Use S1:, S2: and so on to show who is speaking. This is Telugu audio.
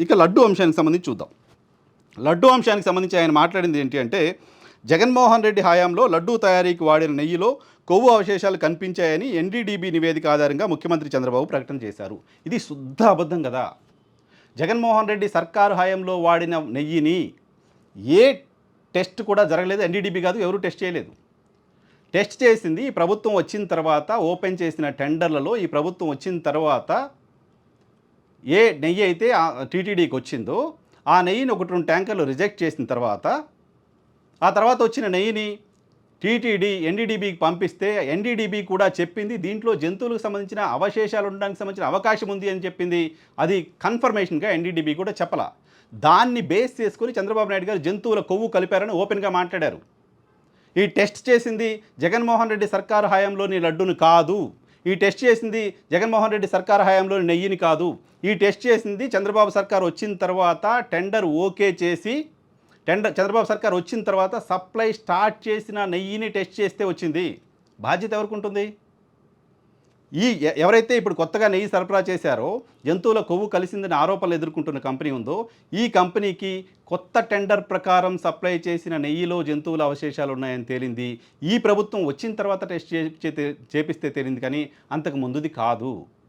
S1: ఇక లడ్డు అంశానికి సంబంధించి చూద్దాం. లడ్డు అంశానికి సంబంధించి ఆయన మాట్లాడింది ఏంటి అంటే, జగన్మోహన్ రెడ్డి హయాంలో లడ్డూ తయారీకి వాడిన నెయ్యిలో కొవ్వు అవశేషాలు కనిపించాయని ఎన్డీడీబీ నివేదిక ఆధారంగా ముఖ్యమంత్రి చంద్రబాబు ప్రకటన చేశారు. ఇది శుద్ధ అబద్ధం కదా. జగన్మోహన్ రెడ్డి సర్కారు హయాంలో వాడిన నెయ్యిని ఏ టెస్ట్ కూడా జరగలేదు. ఎన్డీడీబీ కాదు, ఎవరు టెస్ట్ చేయలేదు. టెస్ట్ చేసింది ఈ ప్రభుత్వం వచ్చిన తర్వాత, ఓపెన్ చేసిన టెండర్లలో ఈ ప్రభుత్వం వచ్చిన తర్వాత ఏ నెయ్యి అయితే టీటీడీకి వచ్చిందో ఆ నెయ్యిని 1-2 ట్యాంకర్లు రిజెక్ట్ చేసిన తర్వాత, ఆ తర్వాత వచ్చిన నెయ్యిని టీటీడీ ఎన్డీడీబీకి పంపిస్తే ఎన్డీడీబీ కూడా చెప్పింది దీంట్లో జంతువులకు సంబంధించిన అవశేషాలు ఉండడానికి సంబంధించిన అవకాశం ఉంది అని చెప్పింది. అది కన్ఫర్మేషన్గా ఎన్డీడీబీ కూడా చెప్పలా. దాన్ని బేస్ చేసుకుని చంద్రబాబు నాయుడు గారు జంతువుల కొవ్వు కలిపారని ఓపెన్గా మాట్లాడారు. ఈ టెస్ట్ చేసింది జగన్మోహన్ రెడ్డి సర్కారు హయాంలోని లడ్డును కాదు, ఈ టెస్ట్ చేసింది జగన్మోహన్ రెడ్డి సర్కారు హయాంలోని నెయ్యిని కాదు, ఈ టెస్ట్ చేసింది చంద్రబాబు సర్కారు వచ్చిన తర్వాత టెండర్ ఓకే చేసి చంద్రబాబు సర్కారు వచ్చిన తర్వాత సప్లై స్టార్ట్ చేసిన నెయ్యిని టెస్ట్ చేస్తే వచ్చింది. బాధ్యత ఎవరికి ఉంటుంది? ఎవరైతే ఇప్పుడు కొత్తగా నెయ్యి సరఫరా చేశారో, జంతువుల కొవ్వు కలిసిందని ఆరోపణలు ఎదుర్కొంటున్న కంపెనీ ఉందో, ఈ కంపెనీకి కొత్త టెండర్ ప్రకారం సప్లై చేసిన నెయ్యిలో జంతువుల అవశేషాలు ఉన్నాయని తేలింది. ఈ ప్రభుత్వం వచ్చిన తర్వాత టెస్ట్ చేపిస్తే తేలింది, కానీ అంతకు ముందుది కాదు.